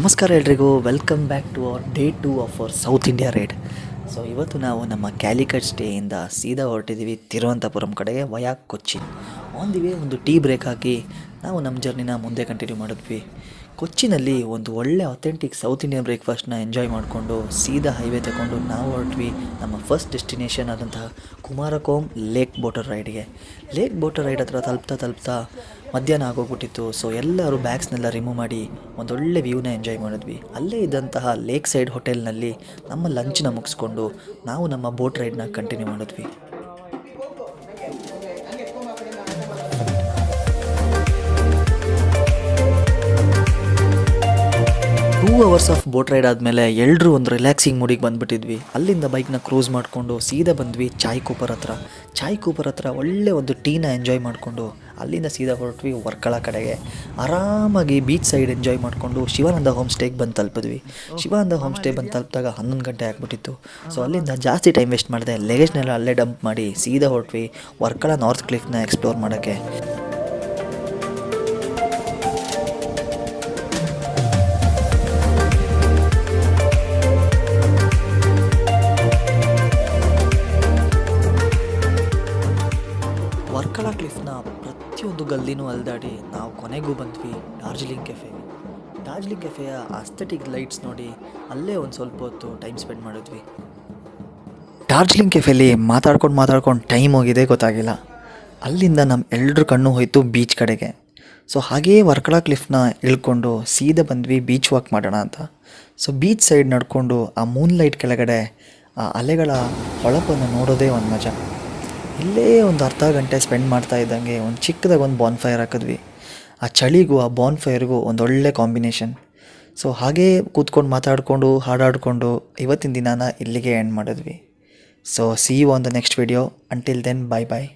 ನಮಸ್ಕಾರ ಎಲ್ರಿಗೂ, welcome back to our day 2 of our South India ride. So ಇವತ್ತು ನಾವು ನಮ್ಮ ಕ್ಯಾಲಿಕಟ್ ಸ್ಟೇಯಿಂದ ಸೀದಾ ಹೊರಟಿದ್ದೀವಿ ತಿರುವನಂತಪುರಂ ಕಡೆಗೆ via Cochin. On the way ಒಂದು ಟೀ ಬ್ರೇಕ್ ಹಾಕಿ ನಾವು ನಮ್ಮ ಜರ್ನಿನ ಮುಂದೆ ಕಂಟಿನ್ಯೂ ಮಾಡಿದ್ವಿ. ಕೊಚ್ಚಿನಲ್ಲಿ ಒಂದು ಒಳ್ಳೆ ಅಥೆಂಟಿಕ್ ಸೌತ್ ಇಂಡಿಯನ್ ಬ್ರೇಕ್ಫಾಸ್ಟ್ನ ಎಂಜಾಯ್ ಮಾಡಿಕೊಂಡು ಸೀದಾ ಹೈವೇ ತಗೊಂಡು ನಾವು ಹೊರಟ್ವಿ ನಮ್ಮ ಫಸ್ಟ್ ಡೆಸ್ಟಿನೇಷನ್ ಆದಂತಹ ಕುಮಾರಕೋಮ್ ಲೇಕ್ ಬೋಟರ್ ರೈಡ್ಗೆ. ಲೇಕ್ ಬೋಟರ್ ರೈಡ್ ಹತ್ರ ತಲುಪ್ತಾ ಮಧ್ಯಾಹ್ನ ಆಗೋಗ್ಬಿಟ್ಟಿತ್ತು. ಸೊ ಎಲ್ಲರೂ ಬ್ಯಾಗ್ಸ್ನೆಲ್ಲ ರಿಮೂವ್ ಮಾಡಿ ಒಂದೊಳ್ಳೆ ವ್ಯೂನ ಎಂಜಾಯ್ ಮಾಡಿದ್ವಿ. ಅಲ್ಲೇ ಇದ್ದಂತಹ ಲೇಕ್ ಸೈಡ್ ಹೋಟೆಲ್ನಲ್ಲಿ ನಮ್ಮ ಲಂಚ್ನ ಮುಗಿಸ್ಕೊಂಡು ನಾವು ನಮ್ಮ ಬೋಟ್ ರೈಡ್ನ ಕಂಟಿನ್ಯೂ ಮಾಡಿದ್ವಿ. 2 ಅವರ್ಸ್ ಆಫ್ ಬೋಟ್ ರೈಡ್ ಆದಮೇಲೆ ಎಲ್ಲರೂ ಒಂದು ರಿಲ್ಯಾಕ್ಸಿಂಗ್ ಮೂಡಿಗೆ ಬಂದುಬಿಟ್ಟಿದ್ವಿ. ಅಲ್ಲಿಂದ ಬೈಕ್ನ ಕ್ರೂಸ್ ಮಾಡಿಕೊಂಡು ಸೀದಾ ಬಂದ್ವಿ ಚಾಯ್ ಕೂಪರ್ ಹತ್ರ ಒಳ್ಳೆ ಒಂದು ಟೀನ ಎಂಜಾಯ್ ಮಾಡಿಕೊಂಡು ಅಲ್ಲಿಂದ ಸೀದಾ ಹೊರಟ್ವಿ ವರ್ಕಳ ಕಡೆಗೆ. ಆರಾಮಾಗಿ ಬೀಚ್ ಸೈಡ್ ಎಂಜಾಯ್ ಮಾಡಿಕೊಂಡು ಶಿವಾನಂದ ಹೋಮ್ ಸ್ಟೇಗೆ ಬಂದು ತಲುಪಿದ್ವಿ. ಶಿವಾನಂದ ಹೋಮ್ ಸ್ಟೇ ಬಂದು ತಲುಪಿದಾಗ 11 ಗಂಟೆ ಆಗಿಬಿಟ್ಟಿತ್ತು. ಸೊ ಅಲ್ಲಿಂದ ಜಾಸ್ತಿ ಟೈಮ್ ವೇಸ್ಟ್ ಮಾಡಿದೆ, ಲಗೇಜ್ನೆಲ್ಲ ಅಲ್ಲೇ ಡಂಪ್ ಮಾಡಿ ಸೀದಾ ಹೊರಟ್ವಿ ವರ್ಕಳ ನಾರ್ತ್ ಕ್ಲಿಫ್ನ ಎಕ್ಸ್ಪ್ಲೋರ್ ಮಾಡೋಕ್ಕೆ. ವರ್ಕಳ ಕ್ಲಿಫ್ನ ಪ್ರತಿಯೊಂದು ಗಲ್ಲಿನೂ ಅಲ್ದಾಡಿ ನಾವು ಕೊನೆಗೂ ಬಂದ್ವಿ ಡಾರ್ಜಿಲಿಂಗ್ ಕೆಫೆಯ ಆಸ್ಥೆಟಿಕ್ ಲೈಟ್ಸ್ ನೋಡಿ ಅಲ್ಲೇ ಒಂದು ಸ್ವಲ್ಪ ಹೊತ್ತು ಟೈಮ್ ಸ್ಪೆಂಡ್ ಮಾಡಿದ್ವಿ. ಡಾರ್ಜಿಲಿಂಗ್ ಕೆಫೆಲಿ ಮಾತಾಡ್ಕೊಂಡು ಟೈಮ್ ಹೋಗಿದೆ ಗೊತ್ತಾಗಿಲ್ಲ. ಅಲ್ಲಿಂದ ನಮ್ಮ ಎಲ್ಲರ ಕಣ್ಣು ಹೋಯಿತು ಬೀಚ್ ಕಡೆಗೆ. ಸೊ ಹಾಗೇ ವರ್ಕಳ ಕ್ಲಿಫ್ನ ಇಳ್ಕೊಂಡು ಸೀದಾ ಬಂದ್ವಿ ಬೀಚ್ ವಾಕ್ ಮಾಡೋಣ ಅಂತ. ಸೊ ಬೀಚ್ ಸೈಡ್ ನಡ್ಕೊಂಡು ಆ ಮೂನ್ ಲೈಟ್ ಕೆಳಗಡೆ ಆ ಅಲೆಗಳ ಹೊಳಪನ್ನು ನೋಡೋದೇ ಒಂದು ಮಜಾ. ಇಲ್ಲೇ ಒಂದು ಅರ್ಧ ಗಂಟೆ ಸ್ಪೆಂಡ್ ಮಾಡ್ತಾ ಇದ್ದಂಗೆ ಒಂದು ಚಿಕ್ಕದಾಗಿ ಒಂದು ಬಾನ್ಫೈರ್ ಹಾಕಿದ್ವಿ. ಆ ಚಳಿಗೂ ಆ ಬಾನ್ಫೈರ್ಗೂ ಒಂದೊಳ್ಳೆ ಕಾಂಬಿನೇಷನ್. ಸೊ ಹಾಗೇ ಕೂತ್ಕೊಂಡು ಮಾತಾಡಿಕೊಂಡು ಹಾಡಾಡಿಕೊಂಡು ಇವತ್ತಿನ ದಿನಾನ ಇಲ್ಲಿಗೆ ಎಂಡ್ ಮಾಡಿದ್ವಿ. So see you on the next video. Until then, bye bye.